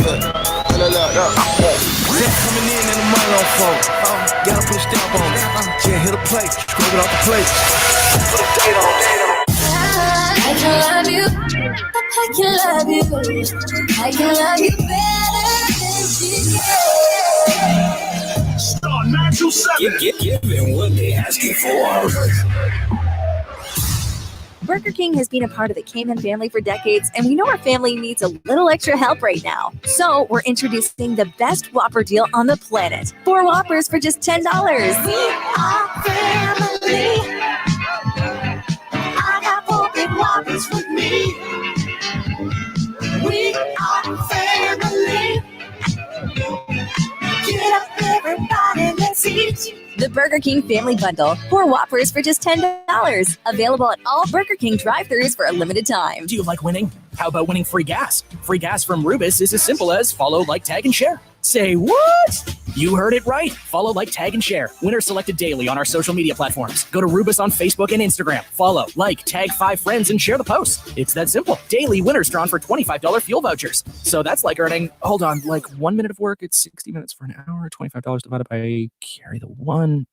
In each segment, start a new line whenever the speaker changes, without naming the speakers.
Zach coming in and the money on phone. Gotta put a stamp on it. Yeah, hit a plate. Scrub it off the plate. Put a date on it.
I can love you. I can love you. I can love you better than she can.
Star 927.
Give them what they asking for.
Burger King has been a part of the Cayman family for decades, and we know our family needs a little extra help right now. So we're introducing the best Whopper deal on the planet. 4 Whoppers for just $10.
We are family. I got 4 big Whoppers with me. We are family. Get up, everybody, let's eat.
The Burger King Family Bundle. 4 Whoppers for just $10. Available at all Burger King drive-thrus for a limited time.
Do you like winning? How about winning free gas? Free gas from Rubus is as simple as follow, like, tag, and share. Say what? You heard it right. Follow, like, tag, and share. Winners selected daily on our social media platforms. Go to Rubus on Facebook and Instagram. Follow, like, tag 5 friends, and share the post. It's that simple. Daily winners drawn for $25 fuel vouchers. So that's like earning, hold on, like 1 minute of work, it's 60 minutes for an hour, $25 divided by carry the 1.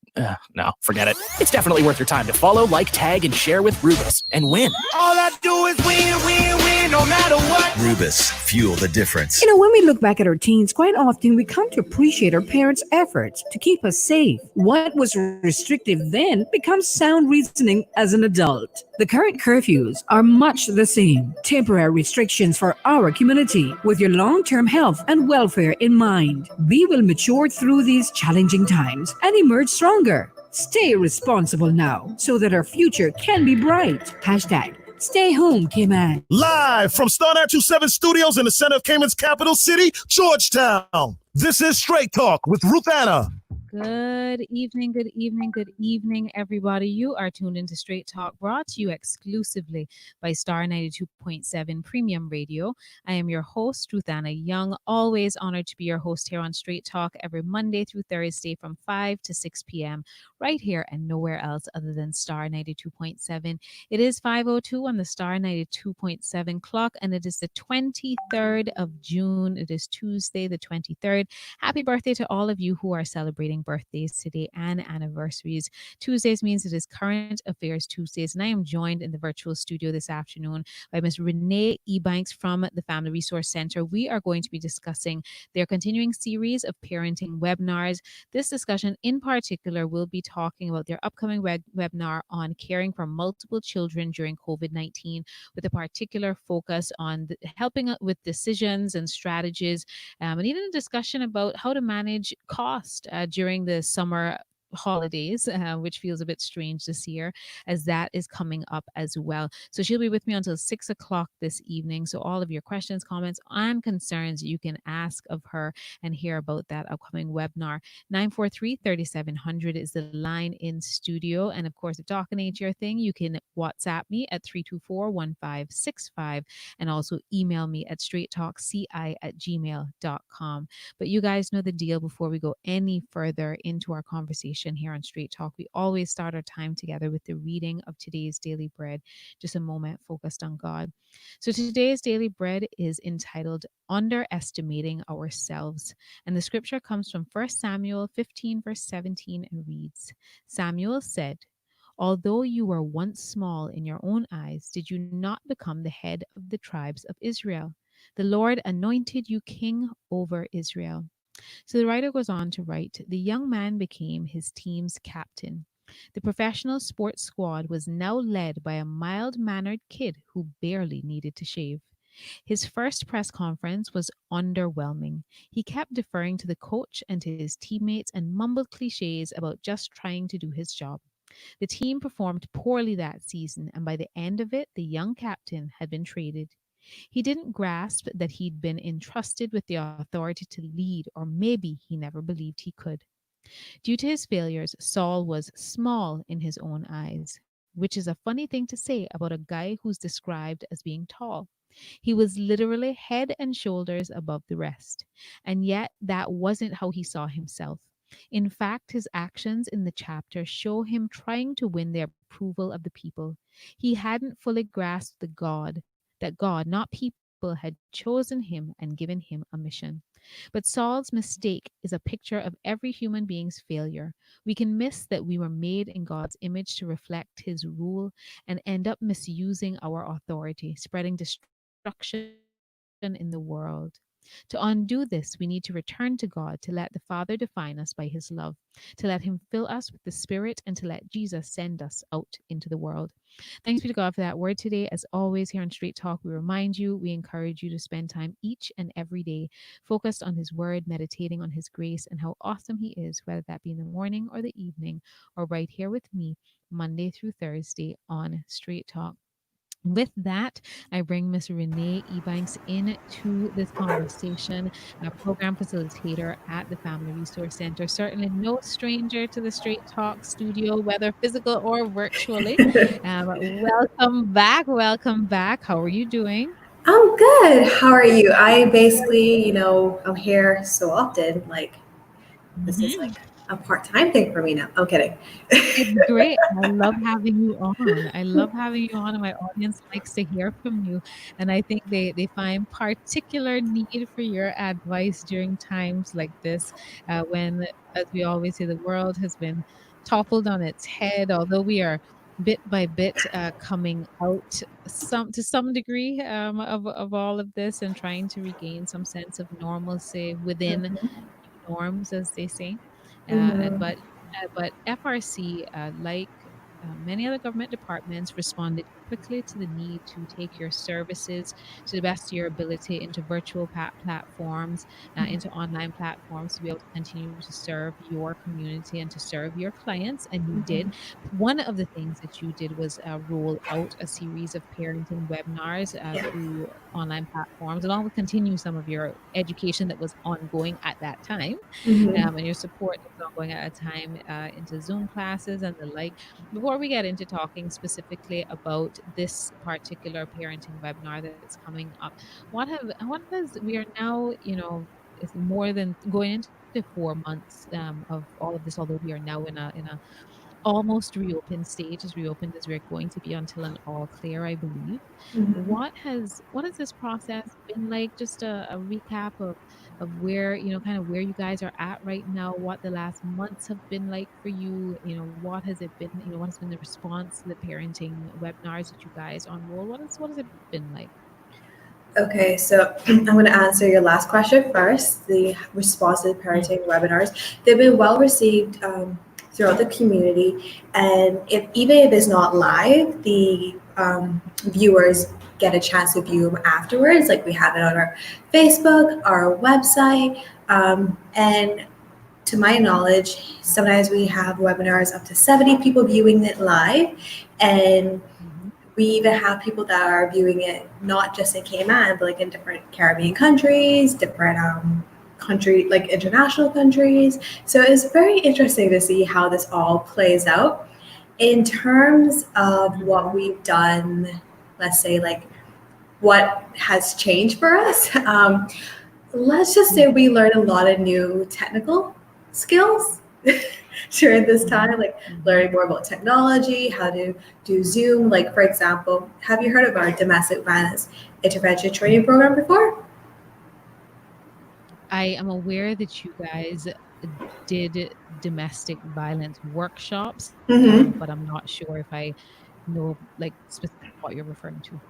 No, forget it. It's definitely worth your time to follow, like, tag, and share with Rubus and win.
All I do is win, win, win, no matter what.
Rubus, fuel the difference.
You know, when we look back at our teens, quite often we come to appreciate our parents' efforts to keep us safe. What was restrictive then becomes sound reasoning as an adult. The current curfews are much the same. Temporary restrictions for our community with your long-term health and welfare in mind. We will mature through these challenging times and emerge stronger. Stay responsible now so that our future can be bright. Hashtag Stay home, Cayman.
Live from Star 927 Studios in the center of Cayman's capital city, Georgetown. This is Straight Talk with Ruth Anna.
Good evening, good evening, good evening, everybody. You are tuned into Straight Talk, brought to you exclusively by Star 92.7 Premium Radio. I am your host, Ruth Anna Young, always honored to be your host here on Straight Talk every Monday through Thursday from 5 to 6 p.m. right here and nowhere else other than Star 92.7. It is 5:02 on the Star 92.7 clock, and it is the 23rd of June. It is Tuesday, the 23rd. Happy birthday to all of you who are celebrating birthdays today and anniversaries. Tuesdays means it is Current Affairs Tuesdays, and I am joined in the virtual studio this afternoon by Ms. Renee Ebanks from the Family Resource Center. We are going to be discussing their continuing series of parenting webinars. This discussion in particular will be talking about their upcoming webinar on caring for multiple children during COVID-19, with a particular focus on helping with decisions and strategies, and even a discussion about how to manage cost during the summer holidays, which feels a bit strange this year as that is coming up as well. So she'll be with me until 6 o'clock this evening. So all of your questions, comments, and concerns you can ask of her and hear about that upcoming webinar. 943-3700 is the line in studio. And of course, if talking ain't your thing, you can WhatsApp me at 324-1565 and also email me at straighttalkci@gmail.com. But you guys know the deal. Before we go any further into our conversation here on Straight Talk, we always start our time together with the reading of today's daily bread, just a moment focused on God. So today's daily bread is entitled Underestimating Ourselves, and the scripture comes from 1 Samuel 15 verse 17 and reads, Samuel said, although you were once small in your own eyes, did you not become the head of the tribes of Israel? The Lord anointed you king over Israel. So the writer goes on to write, the young man became his team's captain. The professional sports squad was now led by a mild-mannered kid who barely needed to shave. His first press conference was underwhelming. He kept deferring to the coach and to his teammates and mumbled cliches about just trying to do his job. The team performed poorly that season, and by the end of it, the young captain had been traded. He didn't grasp that he'd been entrusted with the authority to lead, or maybe he never believed he could. Due to his failures, Saul was small in his own eyes, which is a funny thing to say about a guy who's described as being tall. He was literally head and shoulders above the rest. And yet, that wasn't how he saw himself. In fact, his actions in the chapter show him trying to win the approval of the people. He hadn't fully grasped that God, not people, people had chosen him and given him a mission. But Saul's mistake is a picture of every human being's failure. We can miss that we were made in God's image to reflect his rule and end up misusing our authority, spreading destruction in the world. To undo this, we need to return to God, to let the Father define us by his love, to let him fill us with the Spirit, and to let Jesus send us out into the world. Thanks be to God for that word today. As always, here on Straight Talk, we remind you, we encourage you to spend time each and every day focused on his word, meditating on his grace and how awesome he is, whether that be in the morning or the evening, or right here with me, Monday through Thursday on Straight Talk. With that, I bring Miss Renee Ebanks into this conversation, a program facilitator at the Family Resource Center. Certainly no stranger to the Straight Talk studio, whether physical or virtually. Welcome back. Welcome back. How are you doing?
I'm good. How are you? I basically, I'm here so often. Like, this is like a part-time thing for me now. I'm kidding.
It's great. I love having you on. I love having you on, and my audience likes to hear from you. And I think they find particular need for your advice during times like this, when, as we always say, the world has been toppled on its head. Although we are bit by bit coming out to some degree of all of this and trying to regain some sense of normalcy within norms, as they say.
Mhm.
But FRC, like many other government departments, responded quickly to the need to take your services to the best of your ability into virtual platforms, into online platforms to be able to continue to serve your community and to serve your clients. And you did. One of the things that you did was roll out a series of parenting webinars through online platforms, along with continue some of your education that was ongoing at that time, and your support that was ongoing at a time into Zoom classes and the like. Before we get into talking specifically about this particular parenting webinar that's coming up, we are now, it's more than going into 4 months of all of this, although we are now in a almost reopened stage, as reopened as we're going to be until an all clear, I believe. What has this process been like? Just a recap of where, kind of where you guys are at right now, what the last months have been like for you, what has it been, what has been the response to the parenting webinars that you guys on roll? What has it been like?
Okay, so I'm going to answer your last question first. The response to the parenting webinars, they've been well received throughout the community, and even if it's not live, the viewers get a chance to view them afterwards. Like, we have it on our Facebook, our website, and to my knowledge, sometimes we have webinars up to 70 people viewing it live, and we even have people that are viewing it not just in Cayman, but like in different Caribbean countries, different like international countries. So it's very interesting to see how this all plays out. In terms of what we've done, let's say, like, what has changed for us, let's just say we learned a lot of new technical skills during this time, like learning more about technology, how to do Zoom. Like, for example, have you heard of our domestic violence intervention training program before?
I am aware that you guys did domestic violence workshops, but I'm not sure if I know, like, specifically what you're referring to.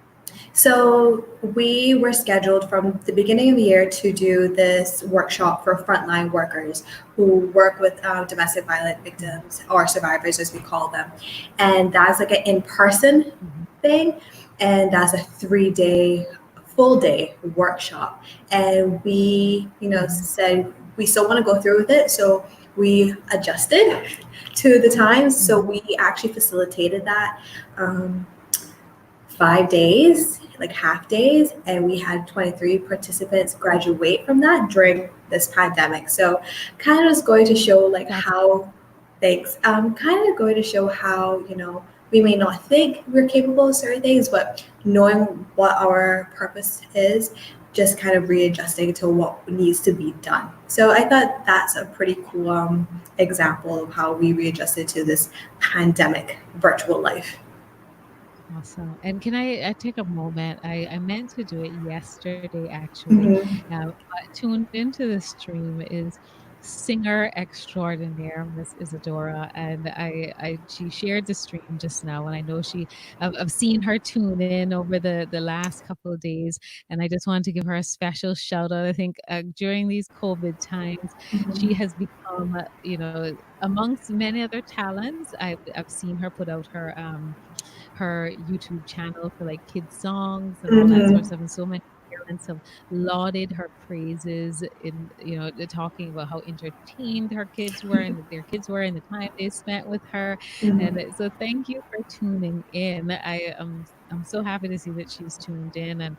So we were scheduled from the beginning of the year to do this workshop for frontline workers who work with domestic violence victims, or survivors as we call them. And that's like an in-person thing. And that's a 3-day, full day workshop. And we, said we still want to go through with it. So we adjusted to the times. So we actually facilitated that 5 days, like half days, and we had 23 participants graduate from that during this pandemic. So kind of just going to show like how, kind of going to show how, we may not think we're capable of certain things, but knowing what our purpose is, just kind of readjusting to what needs to be done. So I thought that's a pretty cool example of how we readjusted to this pandemic virtual life.
Awesome. And can I take a moment? I meant to do it yesterday, actually.
Mhm.
But tuned into the stream is singer extraordinaire, Miss Isadora. And she shared the stream just now. And I know I've seen her tune in over the last couple of days. And I just wanted to give her a special shout out. I think during these COVID times, she
Mhm.
has become, amongst many other talents, I've seen her put out her YouTube channel for like kids songs and all that sort of
Mhm.
stuff. And so many parents have lauded her praises in, talking about how entertained her kids were and that their kids were and the time they spent with her. And
Mhm.
so thank you for tuning in. I'm so happy to see that she's tuned in and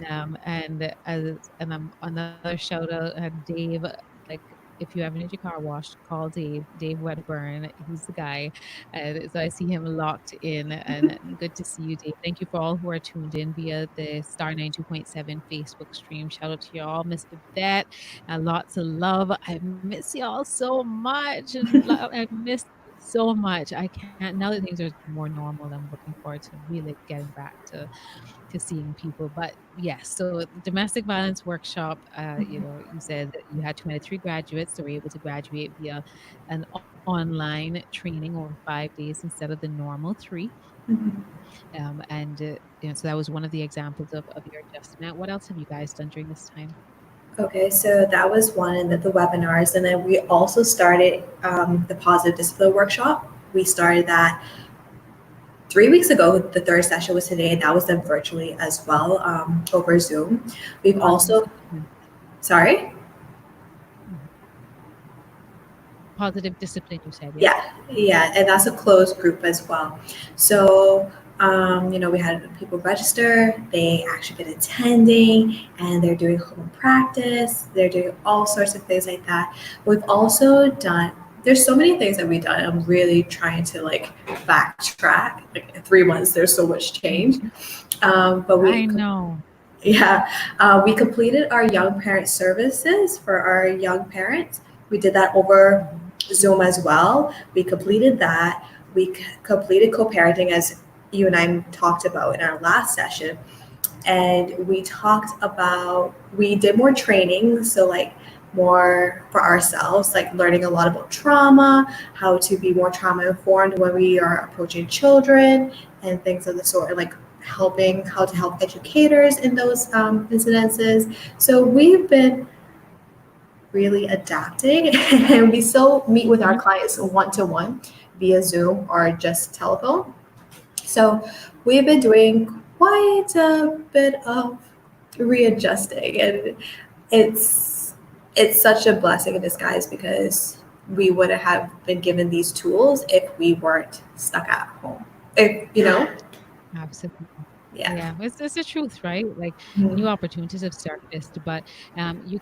I'm another shout out Dave, like if you ever need your car washed, call Dave Wedderburn. He's the guy. And so I see him locked in, and good to see you, Dave. Thank you for all who are tuned in via the Star 92.7 Facebook stream. Shout out to y'all, Miss Babette, and lots of love. I miss y'all so much, and I miss so much. I can't now that things are more normal. I'm looking forward to really getting back to seeing people. But yes, so the domestic violence workshop, you said that you had 23 graduates that were able to graduate via an online training over 5 days instead of the normal three.
Mhm.
So that was one of the examples of your adjustment. What else have you guys done during this time?
Okay, so that was one, and the webinars, and then we also started the positive discipline workshop. We started that 3 weeks ago. The third session was today, and that was done virtually as well, over Zoom. We've
Positive
also,
discipline.
sorry,
Mhm. Positive discipline, you said, yes?
yeah, and that's a closed group as well. So, we had people register. They actually been attending, and they're doing home practice. They're doing all sorts of things like that. We've also done. There's so many things that we've done. I'm really trying to like backtrack. Like in 3 months, there's so much change. But
I know.
yeah, we completed our young parent services for our young parents. We did that over
Mhm.
Zoom as well. We completed that. We completed co-parenting as you and I talked about in our last session. And we did more training. So like more for ourselves, like learning a lot about trauma, how to be more trauma informed when we are approaching children and things of the sort, like how to help educators in those incidences. So we've been really adapting and we still meet with our
Mhm.
clients one-to-one via Zoom or just telephone. So we've been doing quite a bit of readjusting, and it's such a blessing in disguise because we wouldn't have been given these tools if we weren't stuck at home.
Absolutely.
Yeah.
Yeah, it's the truth, right? Like new
Mhm.
opportunities have surfaced, but you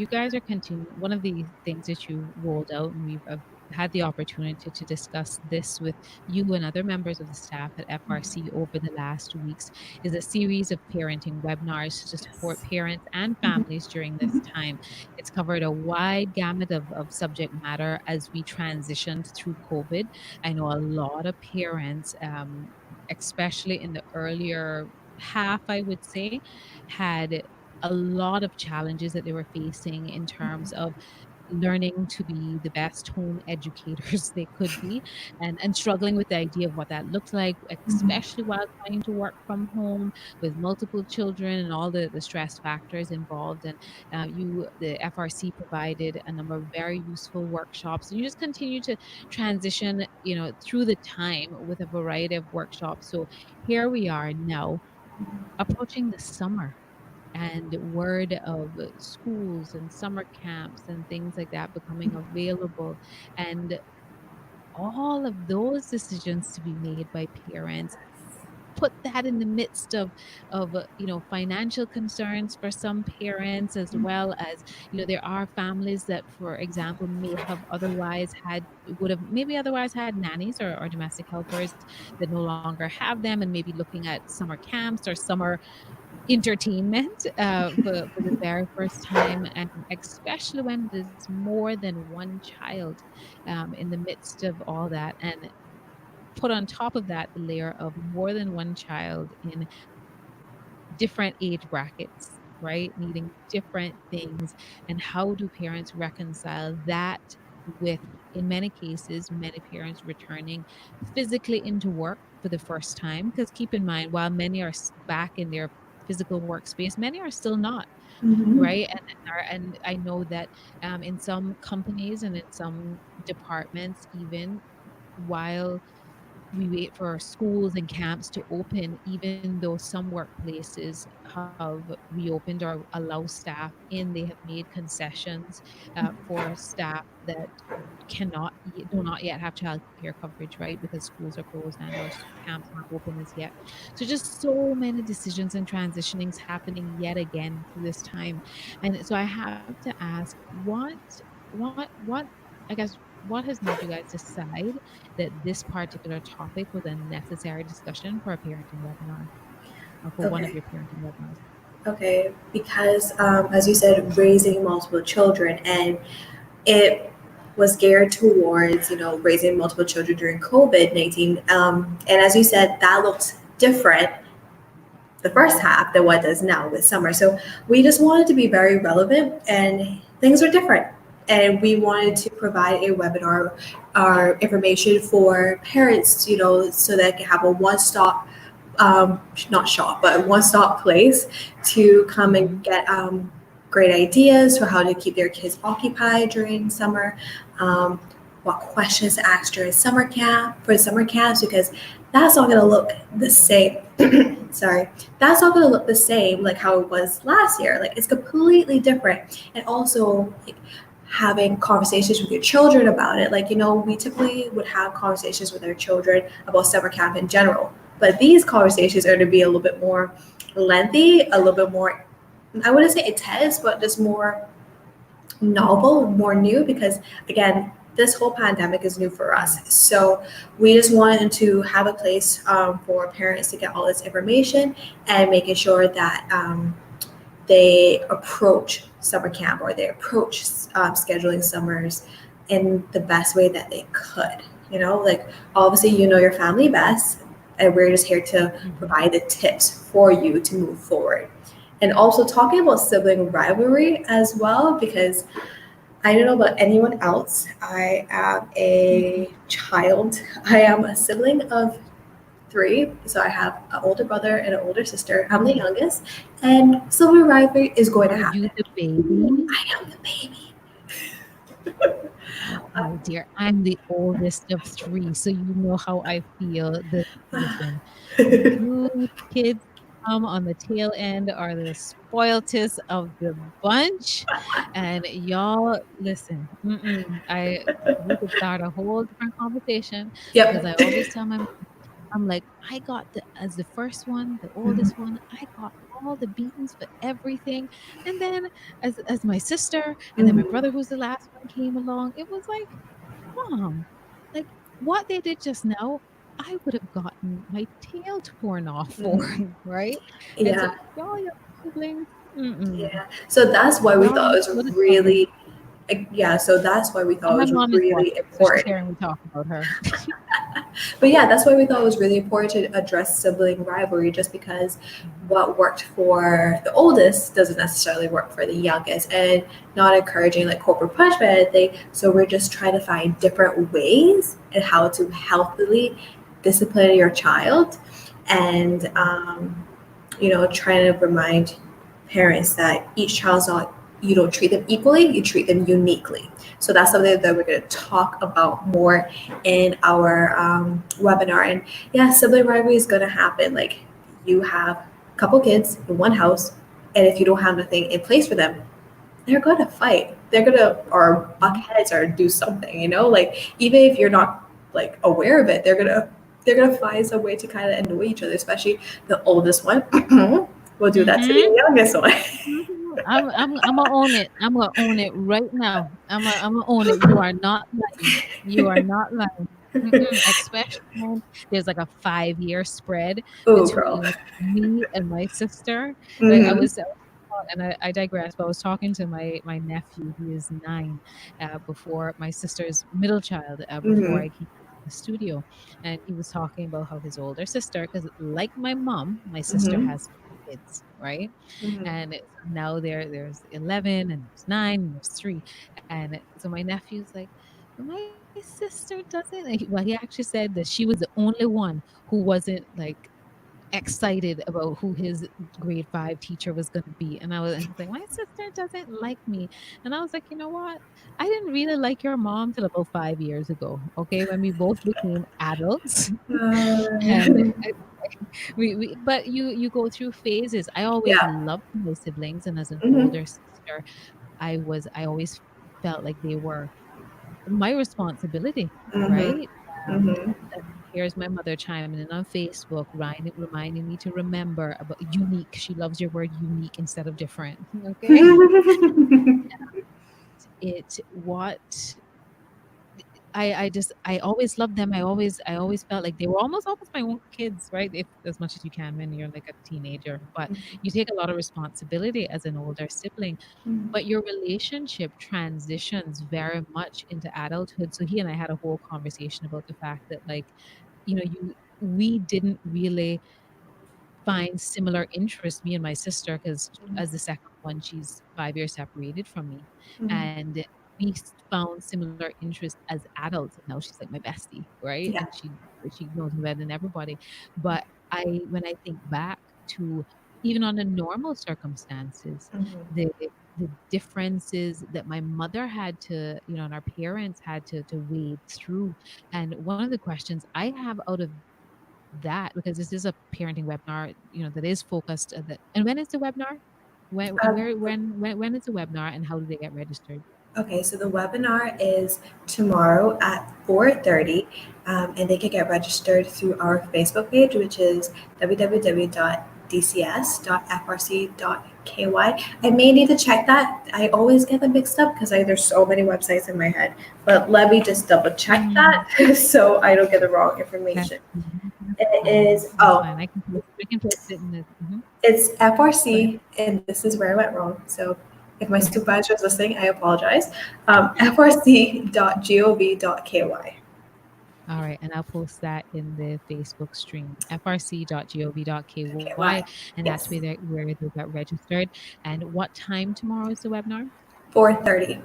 guys are continuing. One of the things that you rolled out, and we've had the opportunity to discuss this with you and other members of the staff at FRC over the last weeks, is a series of parenting webinars to support
Yes.
parents and
Mhm.
families during this
Mhm.
time. It's covered a wide gamut of subject matter as we transitioned through COVID. I know a lot of parents, especially in the earlier half, I would say, had a lot of challenges that they were facing in terms of learning to be the best home educators they could be and struggling with the idea of what that looked like,
Mhm.
especially while trying to work from home with multiple children and all the stress factors involved. And the FRC provided a number of very useful workshops, and you just continue to transition, through the time with a variety of workshops. So here we are now approaching the summer and word of schools and summer camps and things like that becoming available, and all of those decisions to be made by parents. Put that in the midst of financial concerns for some parents, as well as there are families that, for example, may have otherwise had would have maybe otherwise had nannies or domestic helpers that no longer have them, and maybe looking at summer camps or summer entertainment for the very first time, and especially when there's more than one child in the midst of all that. And put on top of that the layer of more than one child in different age brackets, right? Needing different things. And how do parents reconcile that with, in many cases, many parents returning physically into work for the first time? Because keep in mind, while many are back in their physical workspace, many are still not,
Mhm.
right? And I know that in some companies and in some departments, even while we wait for our schools and camps to open, even though some workplaces have reopened or allow staff in, they have made concessions for staff that do not yet have child care coverage, right? Because schools are closed and our camps aren't open as yet. So just so many decisions and transitionings happening yet again through this time. And so I have to ask, what I guess what has made you guys decide that this particular topic was a necessary discussion for a parenting webinar or for one of
Okay.
your parenting webinars?
Okay, because as you said, raising multiple children, and it was geared towards, raising multiple children during COVID-19. And as you said, that looked different the first half than what it does now with summer. So we just wanted to be very relevant, and things are different. And we wanted to provide a webinar or information for parents, so they can have a one-stop, not shop, but a one-stop place to come and get great ideas for how to keep their kids occupied during summer, what questions to ask during summer camps, because that's not going to look the same. Sorry, that's not going to look the same like how it was last year. Like, it's completely different. And also, like, having conversations with your children about it. Like, we typically would have conversations with our children about summer camp in general, but these conversations are going to be a little bit more lengthy, a little bit more, I wouldn't say intense, but just more novel, more new, because again, this whole pandemic is new for us. So we just wanted to have a place for parents to get all this information and making sure that they approach summer camp, or they approach scheduling summers in the best way that they could. Like, obviously, your family best, and we're just here to provide the tips for you to move forward. And also talking about sibling rivalry as well, because I don't know about anyone else. I am a child. I am a sibling of 3. So I have an older brother and an older sister. I'm the youngest. And sibling rivalry is going to
Are
happen.
you the baby?
I am the baby.
Oh dear, I'm the oldest of 3, so you know how I feel. Listen, you kids come on the tail end are the spoiltest of the bunch, and y'all listen. We could start a whole different conversation, because I
Yep.
always tell my mom, I'm like, I got as the first one, the oldest one, I got all the beatings for everything. And then as my sister and then my brother, who's the last one, came along, it was like, Mom, like what they did just now, I would have gotten my tail torn off for, right? And so
Yeah.
y'all, your siblings, mm-mm.
Yeah. So that's why we thought it
What
was
a trouble.
really, yeah. So that's why we thought
And my
it was
mom is
really
watching, so she's
important.
hearing me talk about her.
But yeah, that's why we thought it was really important to address sibling rivalry, just because what worked for the oldest doesn't necessarily work for the youngest, and not encouraging like corporate punishment or anything. So we're just trying to find different ways and how to healthily discipline your child, and trying to remind parents that each child's not, you don't treat them equally, you treat them uniquely. So that's something that we're going to talk about more in our webinar. And yeah, sibling rivalry is going to happen. Like, you have a couple kids in one house, and if you don't have nothing in place for them, they're going to fight. They're going to, or buck heads, or do something, like, even if you're not like aware of it, they're going to find some way to kind of annoy each other, especially the oldest one will do that to the youngest one.
I'm gonna own it. I'm gonna own it right now. I'm gonna own it. You are not lying. You are not lying. Especially when there's like a 5-year spread
Oh, girl.
between me and my sister. Like
Mhm.
and I digress, but I was talking to my nephew, who is 9, before my sister's middle child, before
Mhm.
I came the studio, and he was talking about how his older sister, because like my mom, my sister has kids, right? And now there's 11 and there's 9 and there's 3, and so my nephew's like, "But my sister doesn't." Well, he actually said that she was the only one who wasn't like excited about who his grade 5 teacher was going to be. And I was like, my sister doesn't like me. And I was like, you know what? I didn't really like your mom till about 5 years ago. Okay. When we both became adults. And but you go through phases. I always loved my siblings. And as an older sister, I always felt like they were my responsibility, right? And here's my mother chiming in on Facebook, reminding me to remember about unique. She loves your word unique instead of different. Okay. It what I always loved them. I always felt like they were almost my own kids, right? If as much as you can when you're like a teenager. But you take a lot of responsibility as an older sibling. But your relationship transitions very much into adulthood. So he and I had a whole conversation about the fact that, like, we didn't really find similar interests, me and my sister, because as the second one, she's 5 years separated from me. And we found similar interests as adults. And now she's like my bestie, right? And she knows me better than everybody. But when I think back to even under normal circumstances, the differences that my mother had to, and our parents had to wade through. And one of the questions I have out of that, because this is a parenting webinar, that is focused at and when is the webinar? When is the webinar, and how do they get registered?
Okay, so the webinar is tomorrow at 4:30, and they can get registered through our Facebook page, which is www.dcs.frc.ky. I may need to check that. I always get them mixed up because there's so many websites in my head. But let me just double check that so I don't get the wrong information. It is
I can post it in the
it's FRC, and this is where I went wrong. So if my supervisor is listening, I apologize. frc.gov.ky.
All right, and I'll post that in the Facebook stream, frc.gov.ky, and that's where they got registered. And what time tomorrow is the webinar?
4:30.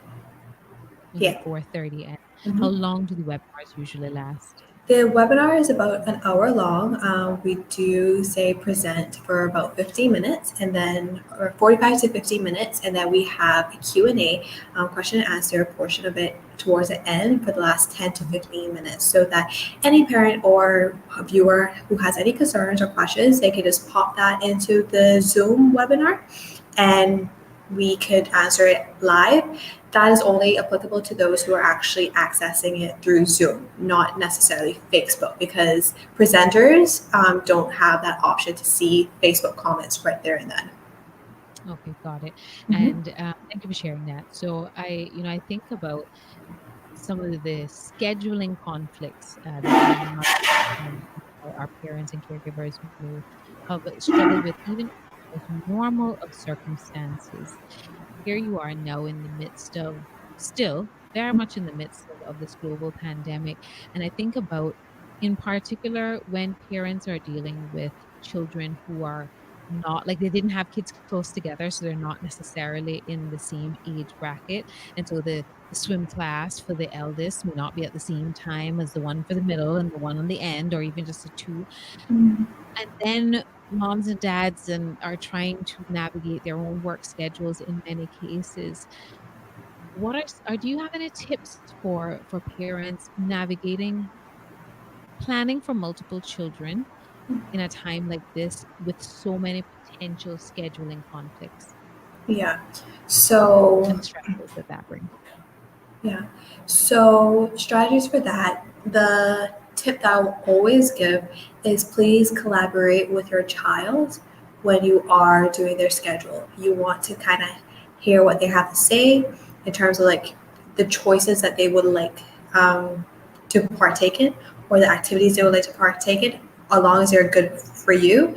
Yeah.
4:30. And how long do the webinars usually last?
The webinar is about an hour long. We do present for about 15 minutes, and then or 45 to 50 minutes, and then we have a Q&A, question and answer portion of it towards the end for the last 10 to 15 minutes, so that any parent or viewer who has any concerns or questions, they can just pop that into the Zoom webinar, and we could answer it live. That is only applicable to those who are actually accessing it through Zoom, not necessarily Facebook, because presenters don't have that option to see Facebook comments right there and then.
Okay, got it. And thank you for sharing that. So I think about some of the scheduling conflicts that our parents and caregivers may have struggled with, even with normal of circumstances. Here you are now in the midst of, still very much in the midst of this global pandemic. And I think about, in particular, when parents are dealing with children who are not, like, they didn't have kids close together, so they're not necessarily in the same age bracket. And so the swim class for the eldest may not be at the same time as the one for the middle and the one on the end, or even just the two. And then moms and dads are trying to navigate their own work schedules in many cases. Do you have any tips for parents navigating, planning for multiple children in a time like this with so many potential scheduling conflicts?
Yeah. So
and stresses that brings.
Yeah. So strategies for that. The tip that I will always give is please collaborate with your child when you are doing their schedule. You want to kind of hear what they have to say in terms of like the choices that they would like to partake in, or the activities they would like to partake in, as long as they're good for you.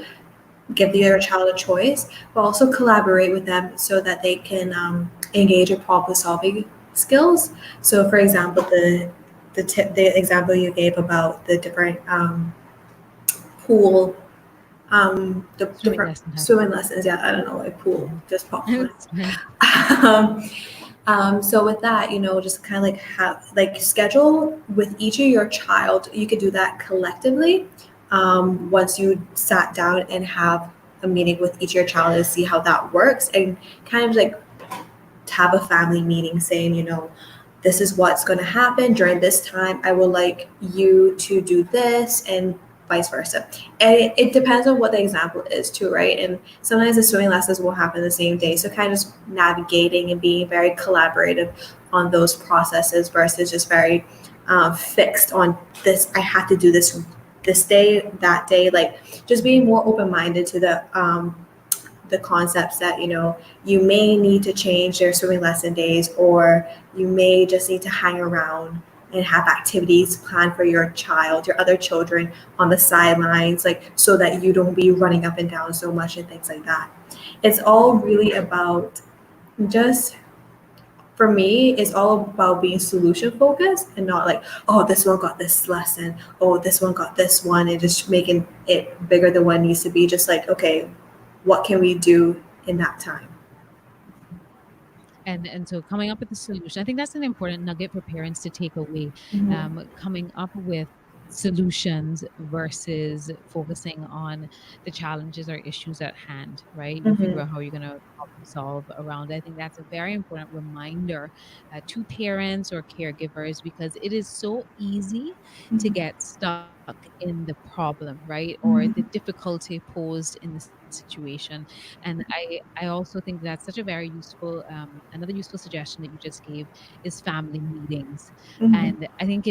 Give the other child a choice, but also collaborate with them so that they can engage in problem solving skills. So for example, the the example you gave about the different pool, the different swimming lessons. Yeah, I don't know, like pool just popped. So with that, just kind of like have like schedule with each of your child. You could do that collectively once you sat down and have a meeting with each of your child to see how that works, and kind of like have a family meeting saying, this is what's going to happen during this time. I would like you to do this, and vice versa. And it depends on what the example is too, right? And sometimes the swimming lessons will happen the same day. So kind of just navigating and being very collaborative on those processes versus just very fixed on this. I have to do this day, that day. Like just being more open-minded to the concepts that, you may need to change their swimming lesson days, or you may just need to hang around and have activities planned for your child, your other children on the sidelines, like so that you don't be running up and down so much and things like that. It's all really about for me, it's all about being solution focused and not like, oh, this one got this lesson, oh, this one got this one, and just making it bigger than what it needs to be. Just like, okay, what can we do in that time?
And so coming up with a solution, I think that's an important nugget for parents to take away. Coming up with solutions versus focusing on the challenges or issues at hand, right? You figure out how you're going to problem solve around it. I think that's a very important reminder to parents or caregivers, because it is so easy to get stuck in the problem, right? Or the difficulty posed in the situation. And I also think that's such a very useful, another useful suggestion that you just gave is family meetings. And I think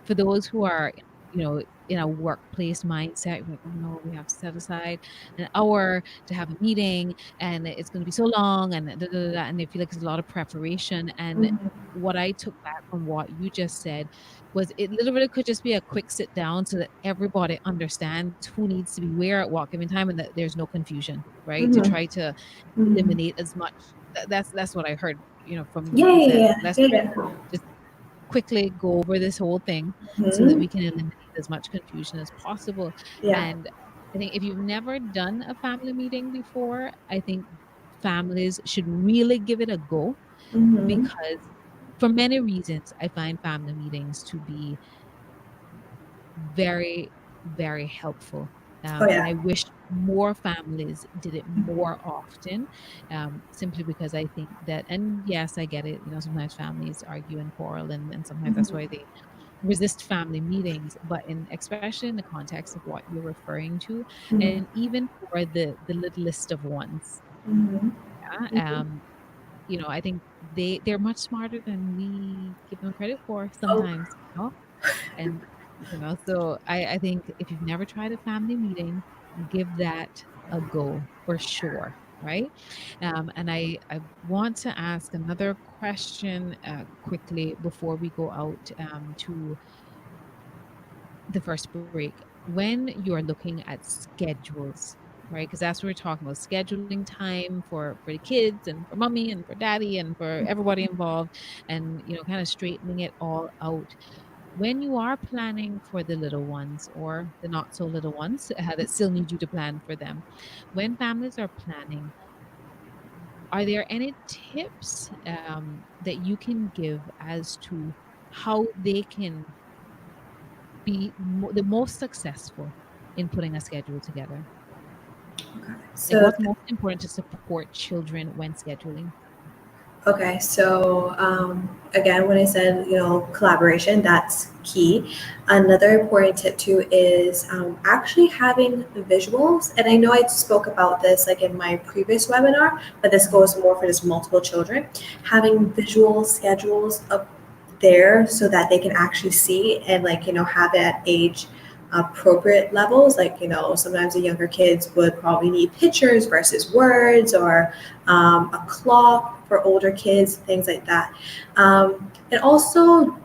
for those who are, in a workplace mindset, like, oh no, we have to set aside an hour to have a meeting and it's going to be so long, and and they feel like there's a lot of preparation. And what I took back from what you just said was it literally could just be a quick sit down so that everybody understands who needs to be where at what given time, and that there's no confusion, right? To try to eliminate as much. That's what I heard, from you. Let's just quickly go over this whole thing so that we can eliminate as much confusion as possible. And I think if you've never done a family meeting before, I think families should really give it a go, because for many reasons, I find family meetings to be very, very helpful. And I wish more families did it more often, simply because I think that, and yes, I get it, sometimes families argue and quarrel, and sometimes that's why they resist family meetings, but especially in the context of what you're referring to, and even for the littlest of ones, I think they're much smarter than we give them credit for sometimes. And so I think if you've never tried a family meeting, give that a go for sure, right? And I want to ask another question quickly before we go out to the first break. When you're looking at schedules, right? Because that's what we're talking about, scheduling time for the kids and for mommy and for daddy and for everybody involved, and kind of straightening it all out. When you are planning for the little ones or the not so little ones that still need you to plan for them, when families are planning, are there any tips that you can give as to how they can be the most successful in putting a schedule together?
So
what's most important to support children when scheduling?
Okay, so again, when I said, collaboration, that's key. Another important tip too is actually having visuals. And I know I spoke about this like in my previous webinar, but this goes more for just multiple children. Having visual schedules up there so that they can actually see and have it at age appropriate levels. Sometimes the younger kids would probably need pictures versus words, or a clock for older kids, things like that. And also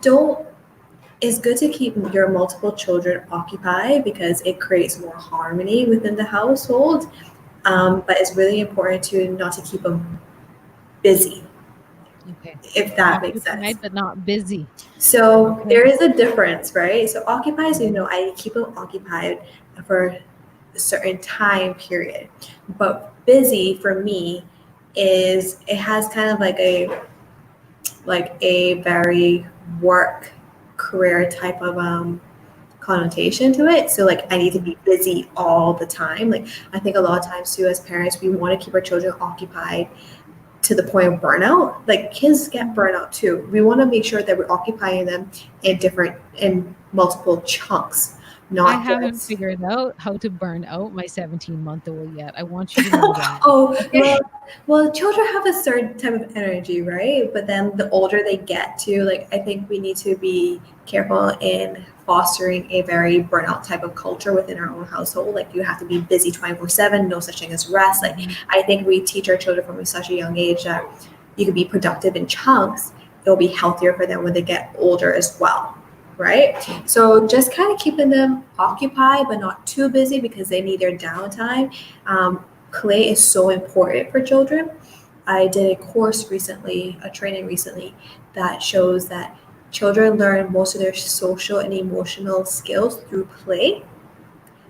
it's good to keep your multiple children occupied because it creates more harmony within the household. But it's really important not to keep them busy.
Okay.
if that makes sense.
Occupied but not busy.
So
Okay.
there is a difference, right? So occupied, I keep them occupied for a certain time period. But busy for me is it has kind of like a very work career type of connotation to it. So like I need to be busy all the time. Like I think a lot of times too as parents we want to keep our children occupied to the point of burnout. Like kids get burnout too. We want to make sure that we're occupying them in multiple chunks. Not
I haven't
just
figured out how to burn out my 17-month-old yet. I want you to know that.
well, children have a certain type of energy, right? But then the older they get to, like, I think we need to be careful in fostering a very burnout type of culture within our own household. Like, you have to be busy 24/7, no such thing as rest. Like, I think we teach our children from such a young age that you can be productive in chunks. It'll be healthier for them when they get older as well. Right? So just kind of keeping them occupied, but not too busy because they need their downtime. Play is so important for children. I did a course recently, a training recently, that shows that children learn most of their social and emotional skills through play.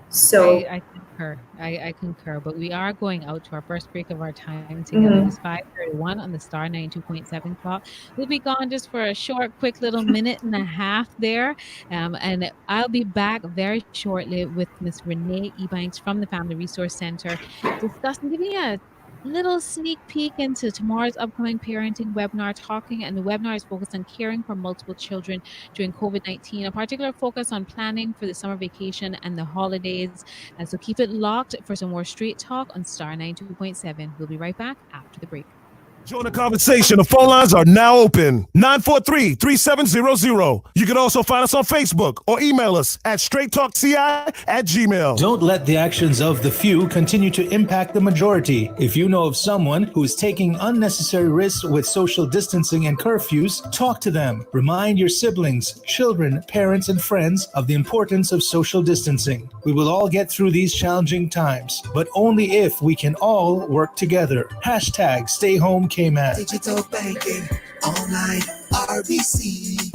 So
I concur. I concur. But we are going out to our first break of our time together. It's 5:31 on the Star 92.7 clock. We'll be gone just for a short, quick little minute and a half there. And I'll be back very shortly with Miss Renee Ebanks from the Family Resource Center discussing, giving you a little sneak peek into tomorrow's upcoming parenting webinar and the webinar is focused on caring for multiple children during COVID-19, a particular focus on planning for the summer vacation and the holidays. And so keep it locked for some more Straight Talk on Star 92.7. We'll be right back after the break.
Join the conversation. The phone lines are now open. 943-3700. You can also find us on Facebook or email us at straighttalkci@gmail.
Don't let the actions of the few continue to impact the majority. If you know of someone who is taking unnecessary risks with social distancing and curfews, talk to them. Remind your siblings, children, parents, and friends of the importance of social distancing. We will all get through these challenging times, but only if we can all work together. Hashtag stay home KMAT.
Digital banking, online, RBC.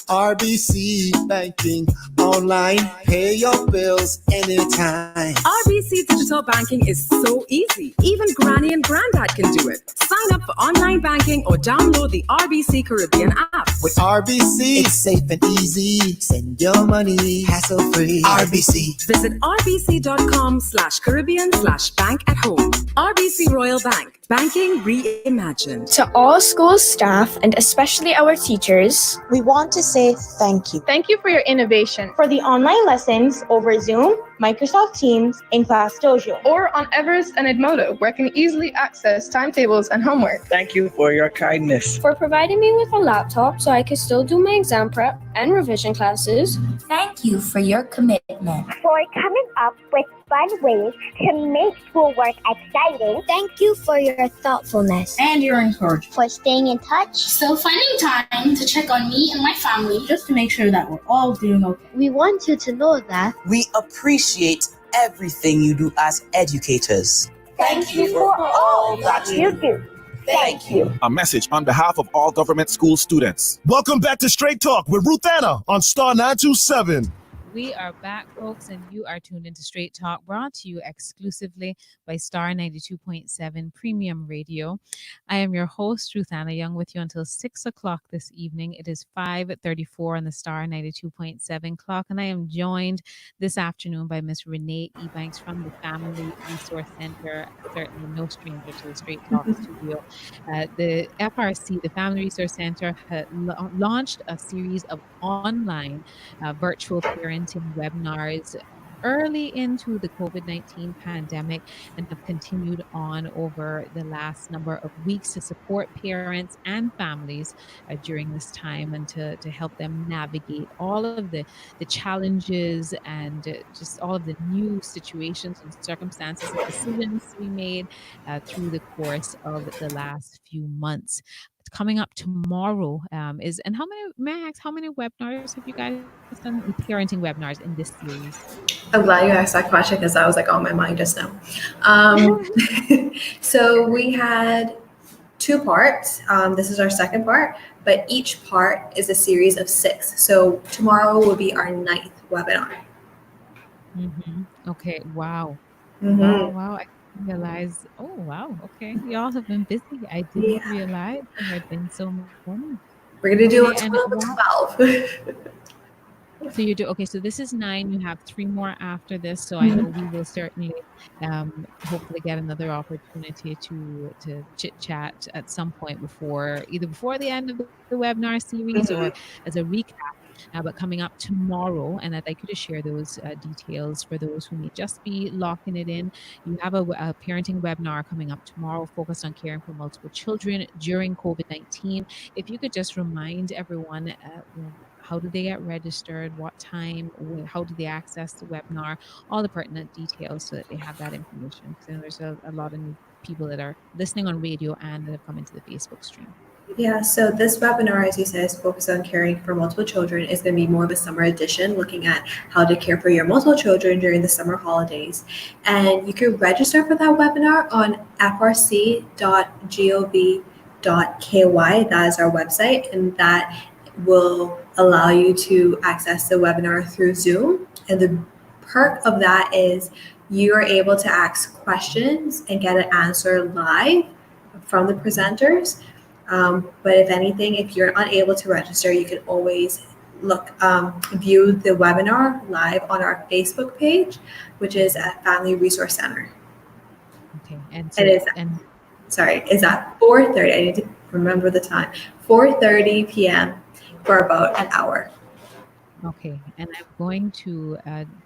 RBC banking, online, pay your bills anytime.
RBC Digital Banking is so easy. Even Granny and Granddad can do it. Sign up for online banking or download the RBC Caribbean app.
With RBC, it's safe and easy. Send your money hassle-free. RBC.
Visit rbc.com/Caribbean/bank at home. RBC Royal Bank. Banking reimagined.
To all school staff and especially our teachers, we want to say thank you.
Thank you for your innovation.
For the online lessons over Zoom, Microsoft Teams, and Class Dojo.
Or on Everest and Edmodo, where I can easily access timetables and homework.
Thank you for your kindness.
For providing me with a laptop so I could still do my exam prep and revision classes.
Thank you for your commitment.
For coming up with fun ways to make schoolwork exciting.
Thank you for your thoughtfulness
and your encouragement.
For staying in touch.
So finding time to check on me and my family just to make sure that we're all doing okay.
We want you to know that
we appreciate everything you do as educators.
Thank you for all that you do. Thank you.
A message on behalf of all government school students.
Welcome back to Straight Talk with Ruth Anna on Star 927.
We are back, folks, and you are tuned into Straight Talk, brought to you exclusively by Star 92.7 Premium Radio. I am your host, Ruth Anna Young, with you until 6 o'clock this evening. It is 5:34 on the Star 92.7 clock, and I am joined this afternoon by Miss Renee Ebanks from the Family Resource Center, certainly no stranger to the Straight Talk studio. The FRC, the Family Resource Center, launched a series of online virtual parenting webinars early into the COVID-19 pandemic and have continued on over the last number of weeks to support parents and families during this time and to help them navigate all of the challenges and just all of the new situations and circumstances and decisions we made through the course of the last few months. Coming up tomorrow and how many webinars have you guys done, parenting webinars in this series?
I'm glad you asked that question because that was like on my mind just now. So we had 2 parts. This is our second part, but each part is a series of 6. So tomorrow will be our 9th webinar.
Okay. Wow.
Mhm.
Wow. I didn't realize. Oh, wow. Okay. Y'all have been busy. I didn't realize there had been so many.
We're going to do
Okay,
a
and
total of 12.
So you do okay. So this is 9. You have 3 more after this. So I know we will certainly, hopefully, get another opportunity to chit chat at some point either before the end of the webinar series or as a recap. But coming up tomorrow, and I'd like you to share those details for those who may just be locking it in. You have a parenting webinar coming up tomorrow focused on caring for multiple children during COVID-19. If you could just remind everyone, how do they get registered, what time, how do they access the webinar, all the pertinent details so that they have that information. Because there's a lot of new people that are listening on radio and that have come into the Facebook stream.
Yeah, so this webinar, as you said, is focused on caring for multiple children. It's going to be more of a summer edition, looking at how to care for your multiple children during the summer holidays. And you can register for that webinar on frc.gov.ky. That is our website, and that will allow you to access the webinar through Zoom. And the perk of that is you are able to ask questions and get an answer live from the presenters. But if anything, if you're unable to register, you can always view the webinar live on our Facebook page, which is at Family Resource Center.
Okay,
it's at 4:30. I need to remember the time. 4:30 p.m. for about an hour.
Okay, and I'm going to,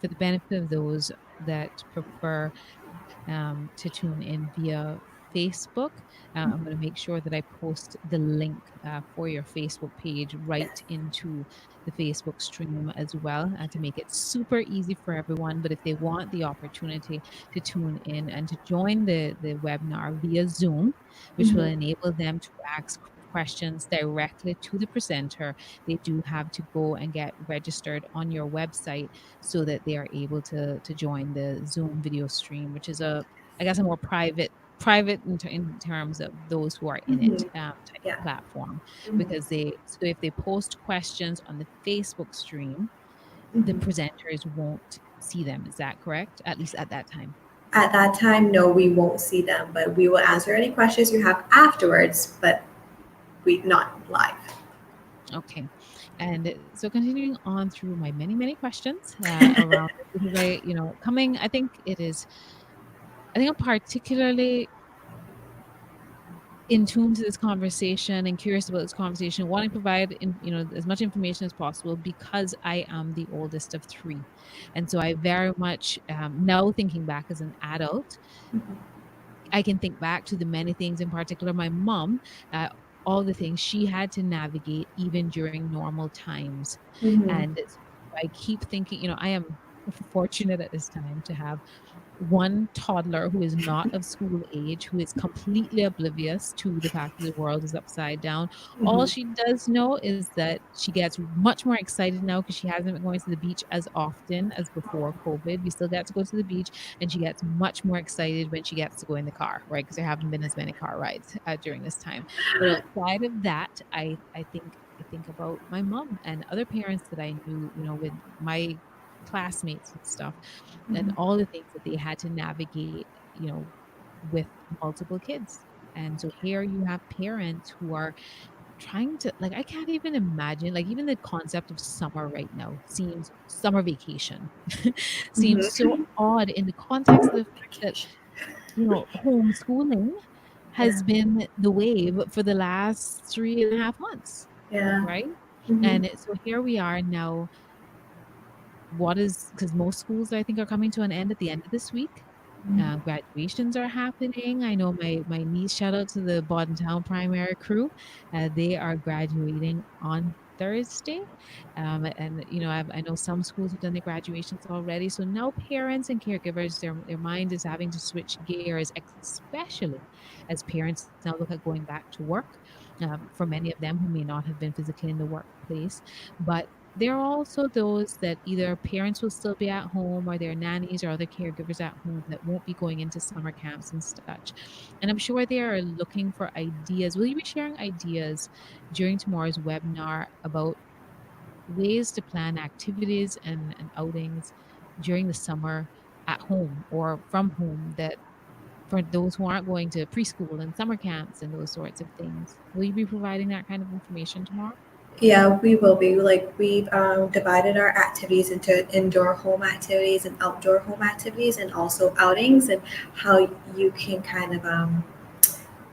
for the benefit of those that prefer to tune in via Facebook, I'm going to make sure that I post the link for your Facebook page right into the Facebook stream as well, to make it super easy for everyone. But if they want the opportunity to tune in and to join the webinar via Zoom, which will enable them to ask questions directly to the presenter, they do have to go and get registered on your website so that they are able to join the Zoom video stream, which is a more private in terms of those who are in it type of platform, because if they post questions on the Facebook stream, the presenters won't see them. Is that correct? At least at that time.
At that time, no, we won't see them, but we will answer any questions you have afterwards, but not live. Okay.
And so continuing on through my many questions around because I think I'm particularly in tune to this conversation and curious about this conversation, wanting to provide as much information as possible because I am the oldest of 3. And so I very much, now thinking back as an adult, I can think back to the many things, in particular my mom, all the things she had to navigate even during normal times. And I keep thinking, I am fortunate at this time to have one toddler who is not of school age, who is completely oblivious to the fact that the world is upside down. All she does know is that she gets much more excited now because she hasn't been going to the beach as often as before COVID. We still get to go to the beach, and she gets much more excited when she gets to go in the car, right? Because there haven't been as many car rides during this time. But outside of that, I think about my mom and other parents that I knew, with my classmates and stuff, and all the things that they had to navigate, with multiple kids. And so here you have parents who are trying to, I can't even imagine, even the concept of summer right now seems, summer vacation seems so odd in the context of the fact that, homeschooling has been the wave for the last 3.5 months.
Yeah.
Right. And so here we are now. Because most schools I think are coming to an end at the end of this week. Graduations are happening. I know my niece, shout out to the Bodden Town Primary crew, they are graduating on Thursday, and I know some schools have done their graduations already. So now parents and caregivers, their mind is having to switch gears, especially as parents now look at going back to work. For many of them who may not have been physically in the workplace, but there are also those that either parents will still be at home or their nannies or other caregivers at home that won't be going into summer camps and such. And I'm sure they are looking for ideas. Will you be sharing ideas during tomorrow's webinar about ways to plan activities and outings during the summer at home or from home, that for those who aren't going to preschool and summer camps and those sorts of things? Will you be providing that kind of information tomorrow?
Yeah, we will be. Like, we've divided our activities into indoor home activities and outdoor home activities, and also outings, and how you can kind of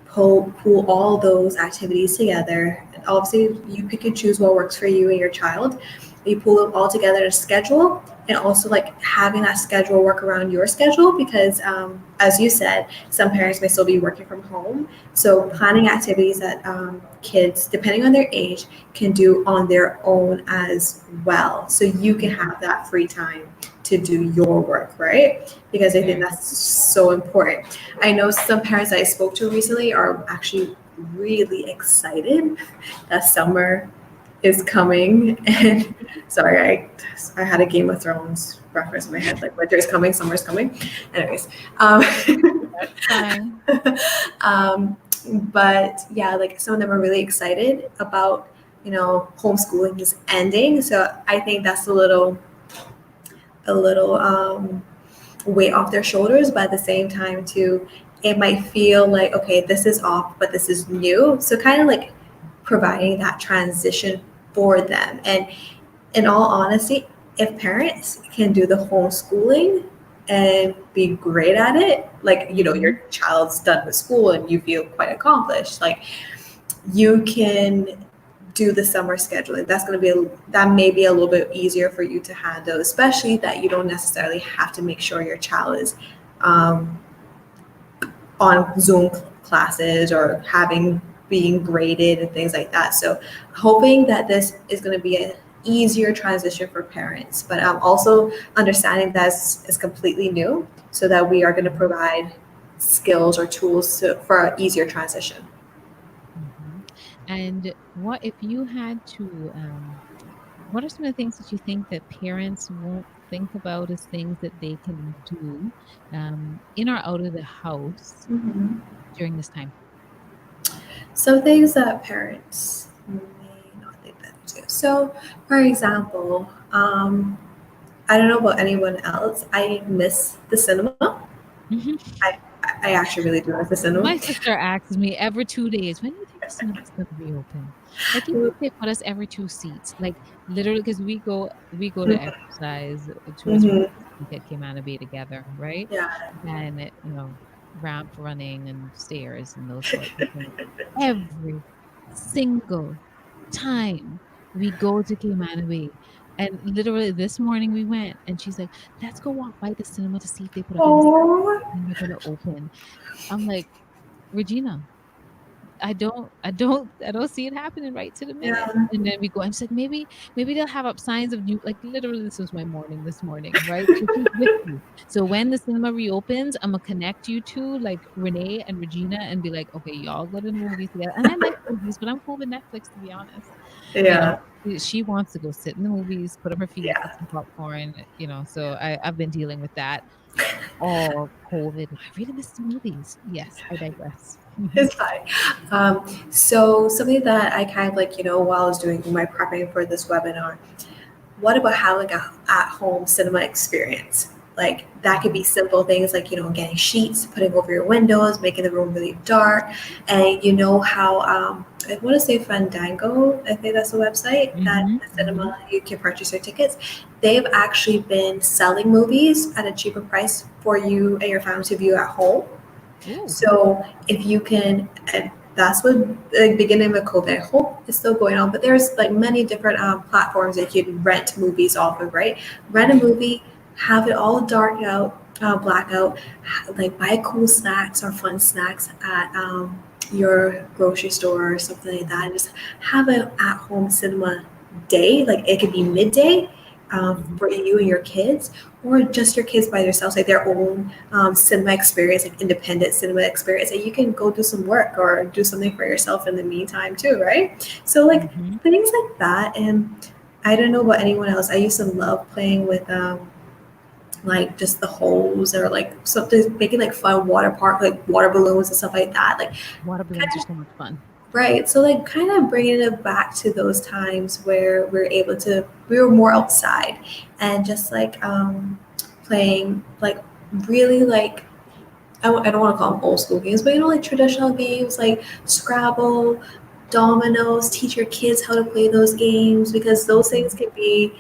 pool all those activities together. And obviously, you pick and choose what works for you and your child. You pull them all together in a schedule, and also like having that schedule work around your schedule, because as you said, some parents may still be working from home. So planning activities that kids, depending on their age, can do on their own as well. So you can have that free time to do your work, right? Because I think that's so important. I know some parents that I spoke to recently are actually really excited that summer is coming. And sorry, I had a Game of Thrones reference in my head, like winter is coming, summer is coming. Anyways, but yeah, like some of them are really excited about, you know, homeschooling is ending. So I think that's a little weight off their shoulders, but at the same time too, it might feel like, okay, this is off, but this is new. So kind of like providing that transition for them. And in all honesty, if parents can do the homeschooling and be great at it, like, you know, your child's done with school and you feel quite accomplished, like you can do the summer scheduling. That may be a little bit easier for you to handle, especially that you don't necessarily have to make sure your child is on Zoom classes or being graded and things like that. So hoping that this is going to be an easier transition for parents, but also understanding that it's completely new, so that we are going to provide skills or tools for an easier transition.
And what if you had to, what are some of the things that you think that parents won't think about as things that they can do in or out of the house during this time?
Some things that parents may not think that they do. So, for example, I don't know about anyone else, I miss the cinema. I actually really do miss the cinema.
My sister asks me every 2 days, when do you think the cinema's going to reopen? Like, even if they put us every 2 seats, like literally, because we go to exercise 2 or 3 days a week at Cayman Bay together, right?
Yeah.
And it, you know, ramp running and stairs and those sorts of things. Every single time we go to Cayman Bay, and literally this morning we went, and she's like, let's go walk by the cinema to see if they put up and they're gonna open. I'm like, Regina, I don't see it happening right to the minute.
Yeah.
And then we go, and she's like, maybe they'll have up signs of new, like literally this was my morning this morning, right? So she's with you. So when the cinema reopens, I'm gonna connect you to like Renee and Regina and be like, okay, y'all go to the movies together. And I like movies, but I'm cool with Netflix, to be honest.
Yeah.
You know, she wants to go sit in the movies, put up her feet, get some popcorn, you know. So I've been dealing with that all COVID. I really miss the movies. Yes, I digress.
It's fine. So something that I kind of like, you know, while I was doing my prepping for this webinar, what about having a at-home cinema experience? Like that could be simple things like, you know, getting sheets, putting over your windows, making the room really dark. And you know how, I want to say Fandango, I think that's the website, that the cinema, you can purchase your tickets. They've actually been selling movies at a cheaper price for you and your family to view at home. So if you can, that's what the beginning of COVID, I hope it's still going on, but there's like many different platforms that you can rent movies off of, right? Rent a movie, have it all dark out, black out, like buy cool snacks or fun snacks at your grocery store or something like that, and just have an at-home cinema day. Like it could be midday for you and your kids, or just your kids by themselves, like their own cinema experience, like independent cinema experience, and you can go do some work or do something for yourself in the meantime too, right? So like things like that. And I don't know about anyone else. I used to love playing with like just the hose or like something, making like fun water park, like water balloons and stuff like that. Like
Water balloons are so much fun.
right. So like kind of bringing it back to those times where we were more outside and just like playing like really like I don't want to call them old school games, but like traditional games like Scrabble, dominoes. Teach your kids how to play those games because those things can be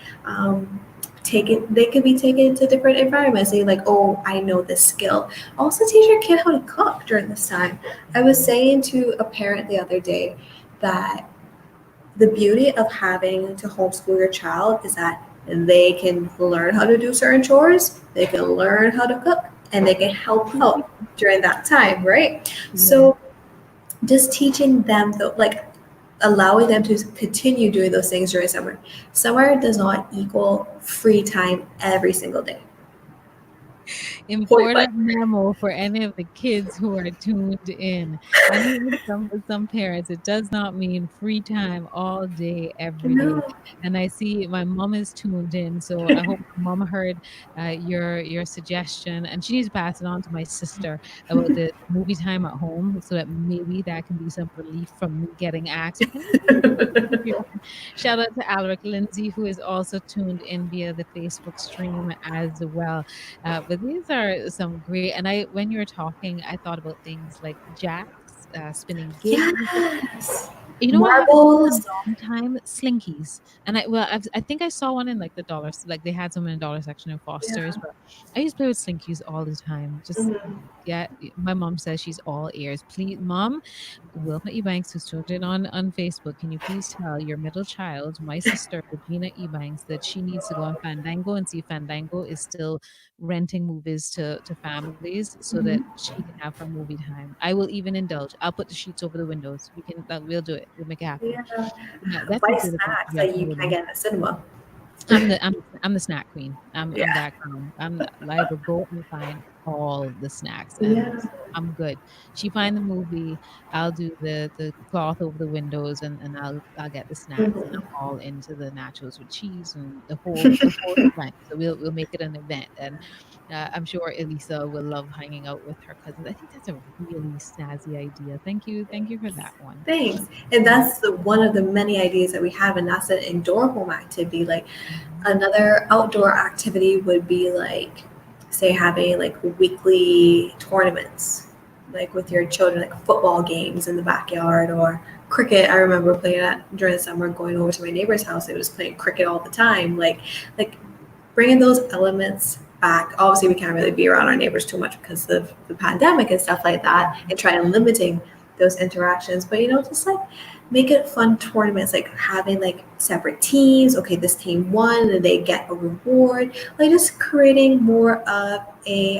they can be taken to different environments. They like, oh, I know this skill. Also teach your kid how to cook during this time. I was saying to a parent the other day that the beauty of having to homeschool your child is that they can learn how to do certain chores, they can learn how to cook, and they can help out during that time, right? Mm-hmm. So just teaching them like allowing them to continue doing those things during summer. Summer does not equal free time every single day.
Important memo for any of the kids who are tuned in. And even some parents, it does not mean free time all day, every day. And I see my mom is tuned in, so I hope mom heard your suggestion, and she needs to pass it on to my sister about the movie time at home, so that maybe that can be some relief from me getting asked. Shout out to Alric Lindsay, who is also tuned in via the Facebook stream as well. But these are some great, and when you were talking, I thought about things like jacks, spinning games.
Yes.
You know
Marbles.
what I haven't done in a long time? Slinkies. And I think I saw one in like the dollar, like they had some in the dollar section of Foster's, but I used to play with Slinkies all the time. Just yeah, my mom says she's all ears. Please, Mom, Wilma Ebanks, who's tuned in on Facebook, can you please tell your middle child, my sister, Regina Ebanks, that she needs to go on Fandango and see if Fandango is still renting movies to families so that she can have her movie time. I will even indulge. I'll put the sheets over the windows. We'll do it. We'll make it happen.
Yeah.
That's
What snacks that you can get in the cinema?
I'm the snack queen. I'm that queen. I'm liable to go and find all the snacks, and I'm good. She find the movie, I'll do the cloth over the windows, and I'll get the snacks, and I'm all into the nachos with cheese and the whole event. So we'll make it an event, and I'm sure Elisa will love hanging out with her cousins. I think that's a really snazzy idea. Thank you for that one.
Thanks. And that's one of the many ideas that we have, and that's an indoor home activity. Like another outdoor activity would be like, say, having like weekly tournaments, like with your children, like football games in the backyard or cricket. I remember playing that during the summer, going over to my neighbor's house. It was playing cricket all the time. Like bringing those elements back. Obviously, we can't really be around our neighbors too much because of the pandemic and stuff like that, and trying to limiting those interactions. But just like make it fun tournaments, like having like separate teams. Okay, this team won and they get a reward. Like just creating more of a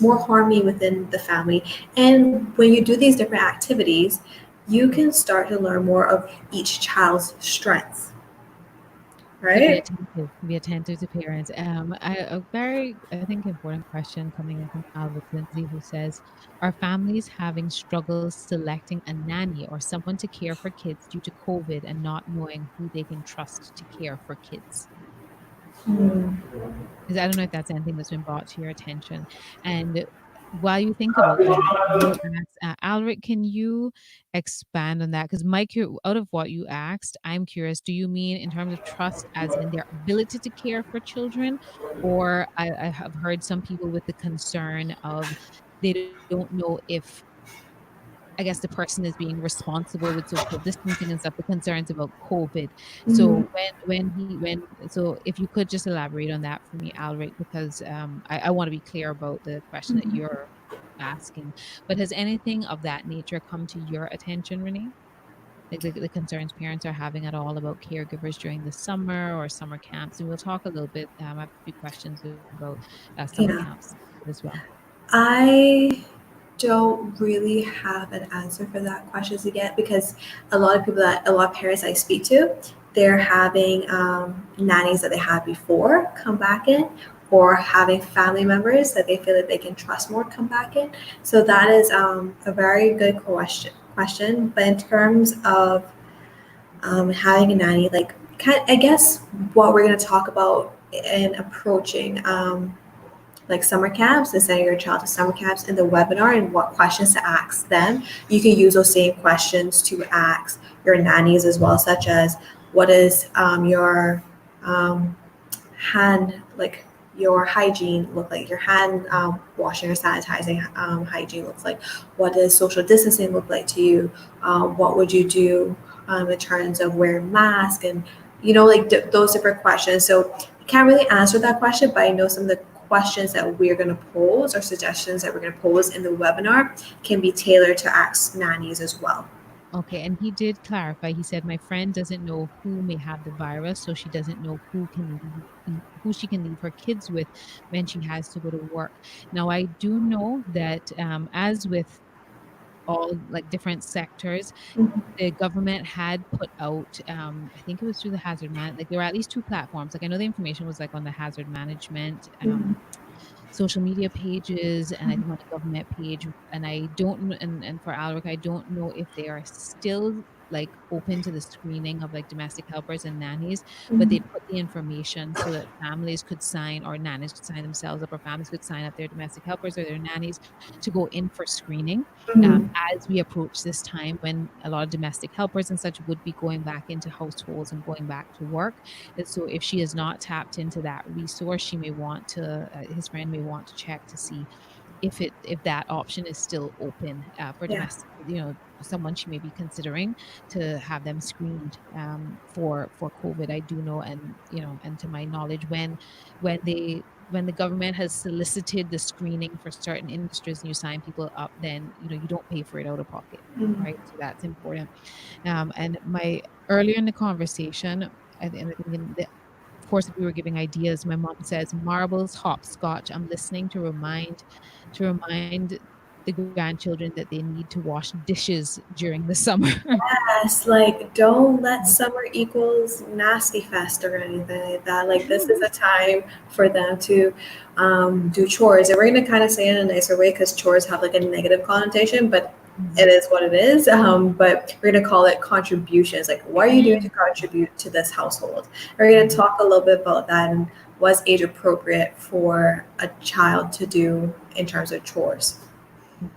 more harmony within the family. And when you do these different activities, you can start to learn more of each child's strengths. Right?
Be attentive to parents. A very, I think, important question coming in from Albert Lindsay, who says, are families having struggles selecting a nanny or someone to care for kids due to COVID and not knowing who they can trust to care for kids? Because I don't know if that's anything that's been brought to your attention. And while you think about that, Alric, can you expand on that? Because Mike, out of what you asked, I'm curious, do you mean in terms of trust as in their ability to care for children? Or I have heard some people with the concern of they don't know if, I guess, the person is being responsible with social distancing and stuff, the concerns about COVID. So so if you could just elaborate on that for me, Alric, because I want to be clear about the question that you're asking. But has anything of that nature come to your attention, Renee? Like the concerns parents are having at all about caregivers during the summer or summer camps? And we'll talk a little bit, I have a few questions about summer camps as well.
I don't really have an answer for that question yet, because a lot of parents I speak to, they're having nannies that they had before come back in, or having family members that they feel that they can trust more come back in. So that is a very good question. But in terms of having a nanny, like I guess what we're going to talk about in approaching like summer camps and sending your child to summer camps in the webinar and what questions to ask them. You can use those same questions to ask your nannies as well, such as what is your hand, like your hygiene look like, your hand washing or sanitizing hygiene looks like, what does social distancing look like to you, what would you do in terms of wearing masks, and like those different questions. So I can't really answer that question, but I know some of the questions that we're going to pose or suggestions that we're going to pose in the webinar can be tailored to ask nannies as well.
Okay, and he did clarify. He said, my friend doesn't know who may have the virus, so she doesn't know who she can leave her kids with when she has to go to work. Now, I do know that as with all like different sectors, the government had put out, I think it was through the hazard man, like there were at least 2 platforms. Like I know the information was like on the hazard management social media pages, and I think on the government page. And I don't, and for Alaric, I don't know if they are still like open to the screening of like domestic helpers and nannies, but they put the information so that families could sign, or nannies could sign themselves up, or families could sign up their domestic helpers or their nannies to go in for screening as we approach this time when a lot of domestic helpers and such would be going back into households and going back to work. And so if she is not tapped into that resource, she may want to, his friend may want to check to see if that option is still open for domestic, someone she may be considering to have them screened for COVID. I do know, and and to my knowledge, when the government has solicited the screening for certain industries and you sign people up, then you don't pay for it out of pocket, right? So that's important. And earlier in the conversation, I think of course, if we were giving ideas, my mom says marbles, hopscotch. I'm listening to remind the grandchildren that they need to wash dishes during the summer.
Yes, like don't let summer equals nasty fest or anything like that. Like this is a time for them to do chores. And we're going to kind of say it in a nicer way because chores have like a negative connotation, but it is what it is. But we're going to call it contributions. Like what are you doing to contribute to this household? We're going to talk a little bit about that and what's age appropriate for a child to do in terms of chores.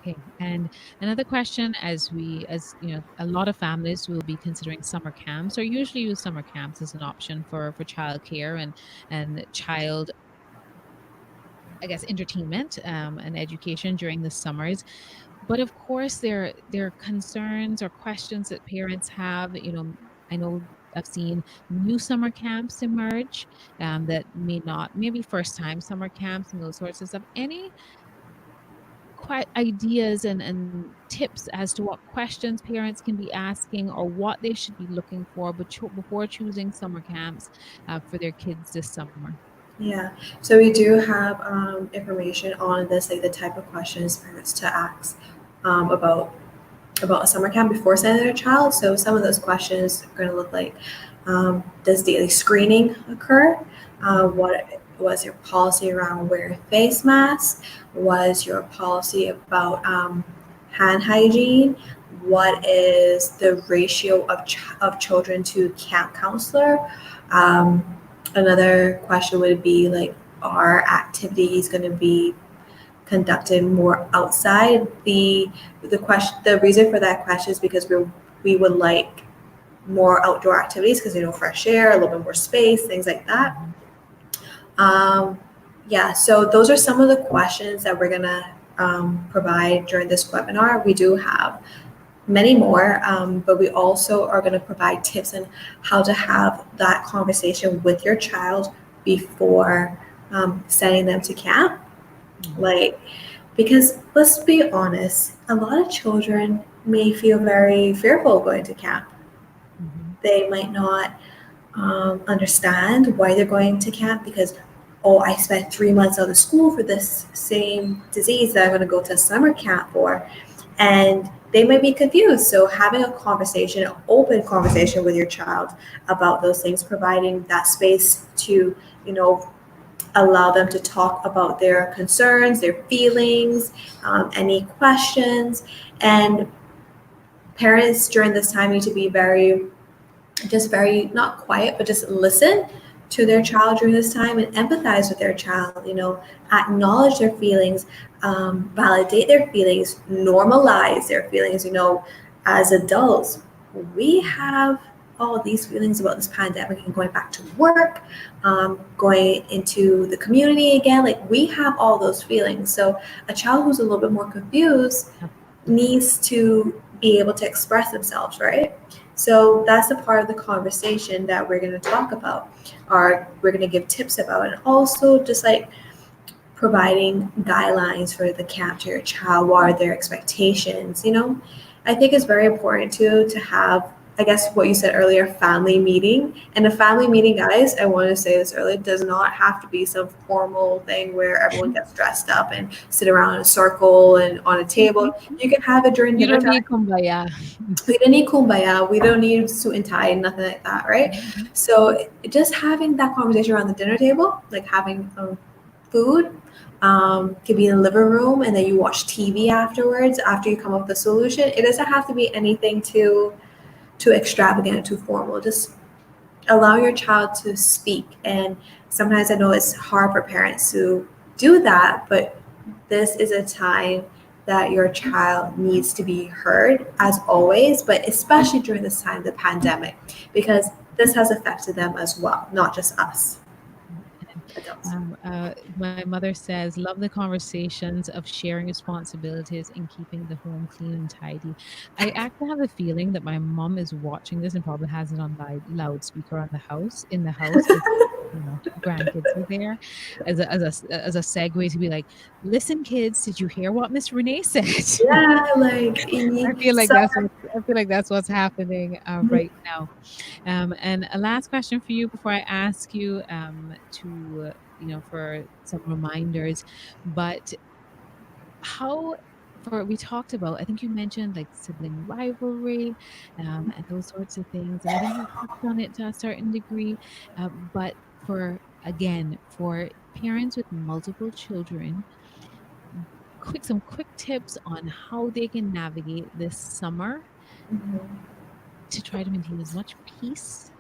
Okay, and another question, as a lot of families will be considering summer camps, or usually use summer camps as an option for childcare and child, I guess, entertainment and education during the summers. But of course, there are concerns or questions that parents have. I know I've seen new summer camps emerge that maybe first time summer camps and those sorts of stuff. Any ideas and tips as to what questions parents can be asking or what they should be looking for before choosing summer camps for their kids this summer?
Yeah, so we do have information on this, like the type of questions parents to ask about a summer camp before sending their child. So some of those questions are going to look like, does daily screening occur? What was your policy around wearing face masks? Was your policy about hand hygiene? What is the ratio of children to camp counselor? Another question would be like, are activities going to be conducted more outside? The reason for that question is because we would like more outdoor activities because fresh air, a little bit more space, things like that. So those are some of the questions that we're gonna provide during this webinar. We do have many more, but we also are going to provide tips on how to have that conversation with your child before sending them to camp. Because let's be honest, a lot of children may feel very fearful going to camp. They might not understand why they're going to camp because, I spent 3 months out of school for this same disease that I'm going to go to a summer camp for. And they might be confused. So having a conversation, an open conversation with your child about those things, providing that space to, allow them to talk about their concerns, their feelings, any questions. And parents during this time need to be very just very, not quiet, but just listen to their child during this time and empathize with their child, acknowledge their feelings, validate their feelings, normalize their feelings. As adults, we have all these feelings about this pandemic and going back to work, going into the community again. Like, we have all those feelings. So a child who's a little bit more confused needs to be able to express themselves, right? So that's the part of the conversation that we're going to talk about, or we're going to give tips about, and also just like providing guidelines for the camp to your child. What are their expectations? I think it's very important to have, I guess what you said earlier, family meeting. And a family meeting, guys, I want to say this earlier, does not have to be some formal thing where everyone gets dressed up and sit around in a circle and on a table. You can have it during dinner time.
You don't need kumbaya.
We don't need kumbaya. We don't need suit and tie, nothing like that, right? So just having that conversation around the dinner table, like having food, could be in the living room, and then you watch TV afterwards after you come up with a solution. It doesn't have to be anything too extravagant, too formal. Just allow your child to speak. And sometimes I know it's hard for parents to do that, but this is a time that your child needs to be heard, as always, but especially during this time, the pandemic, because this has affected them as well, not just us.
My mother says, love the conversations of sharing responsibilities and keeping the home clean and tidy. I actually have a feeling that my mom is watching this and probably has it on loudspeaker in the house. Grandkids are there as a segue to be like, listen, kids, did you hear what Miss Renee said?
Yeah, like
I feel like that's what's happening right now. And a last question for you before I ask you to for some reminders, but we talked about, I think you mentioned like sibling rivalry and those sorts of things, and I think you touched on it to a certain degree, but for parents with multiple children, some quick tips on how they can navigate this summer to try to maintain as much peace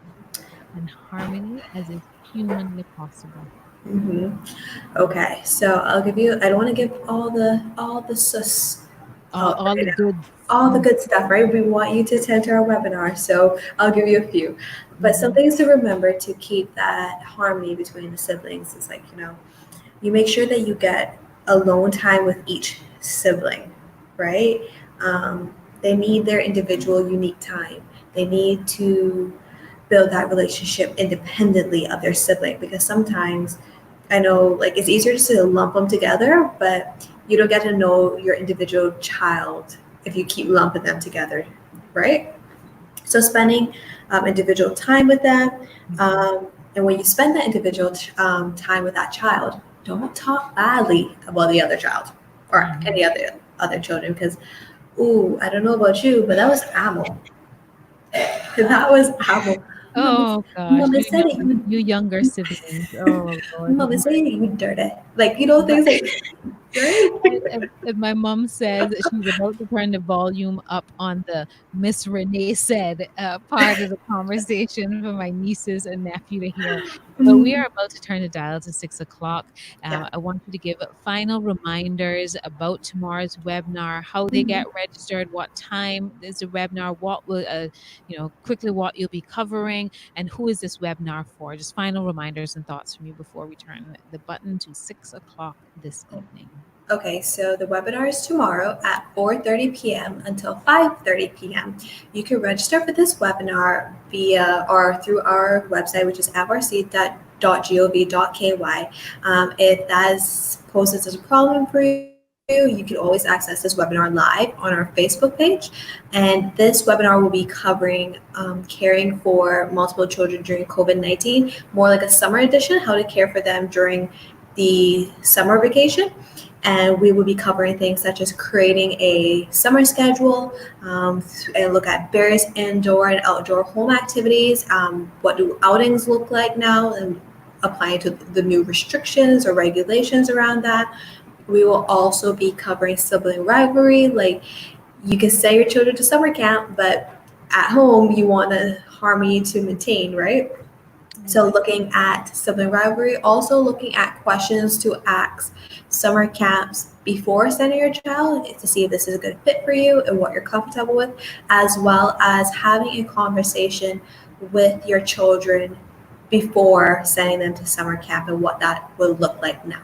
and harmony as is humanly possible.
Okay, so I'll give you, I don't want to give all the good stuff, right? We want you to attend to our webinar, so I'll give you a few. But some things to remember to keep that harmony between the siblings is like, you make sure that you get alone time with each sibling, right? They need their individual unique time. They need to build that relationship independently of their sibling, because sometimes I know like it's easier just to lump them together, but you don't get to know your individual child if you keep lumping them together, right? So spending individual time with them, and when you spend that individual time with that child, don't talk badly about the other child or any other children, because I don't know about you, but that was ammo. That was ammo.
Oh gosh,
Mama said
you younger siblings. Oh Lord.
Mama said you dirty. Like, things like
and my mom says she's about to turn the volume up on the Miss Renee said part of the conversation for my nieces and nephew to hear. But we are about to turn the dial to 6 o'clock. I want you to give final reminders about tomorrow's webinar, how they get registered, what time is the webinar, what will, quickly what you'll be covering, and who is this webinar for. Just final reminders and thoughts from you before we turn the button to 6 o'clock this evening.
Okay, so the webinar is tomorrow at 4:30 p.m. until 5:30 p.m. You can register for this webinar via or through our website, which is frc.gov.ky. If that poses as a problem for you, you can always access this webinar live on our Facebook page. And this webinar will be covering caring for multiple children during COVID-19, more like a summer edition, how to care for them during the summer vacation. And we will be covering things such as creating a summer schedule, and look at various indoor and outdoor home activities. What do outings look like now, and applying to the new restrictions or regulations around that. We will also be covering sibling rivalry. Like, you can send your children to summer camp, but at home, you want the harmony to maintain, right? So looking at sibling rivalry, also looking at questions to ask summer camps before sending your child to see if this is a good fit for you and what you're comfortable with, as well as having a conversation with your children before sending them to summer camp and what that will look like now.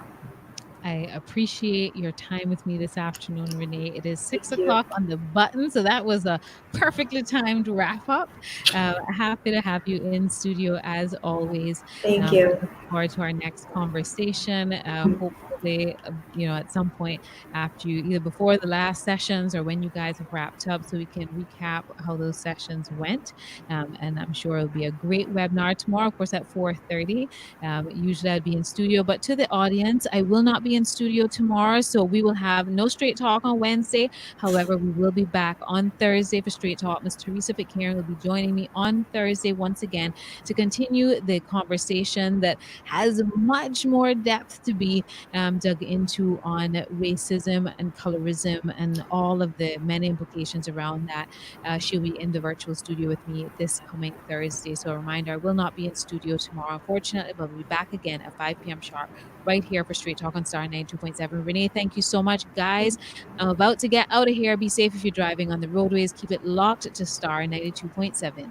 I appreciate your time with me this afternoon, Renee. It is 6 o'clock on the button, so that was a perfectly timed wrap up. Happy to have you in studio as always.
Thank you.
Look forward to our next conversation. Hopefully, at some point after you, either before the last sessions or when you guys have wrapped up, so we can recap how those sessions went. And I'm sure it'll be a great webinar tomorrow, of course, at 4:30. Usually I'd be in studio, but to the audience, I will not be in studio tomorrow, so we will have no Straight Talk on Wednesday. However, we will be back on Thursday for Straight Talk. Ms. Teresa Fitzgerald will be joining me on Thursday once again to continue the conversation that has much more depth to be dug into on racism and colorism and all of the many implications around that. She'll be in the virtual studio with me this coming Thursday. So a reminder, I will not be in studio tomorrow, unfortunately, but we'll be back again at 5 p.m. sharp right here for Straight Talk on Star 92.7. Renee, thank you so much, guys. I'm about to get out of here. Be safe if you're driving on the roadways. Keep it locked to Star 92.7.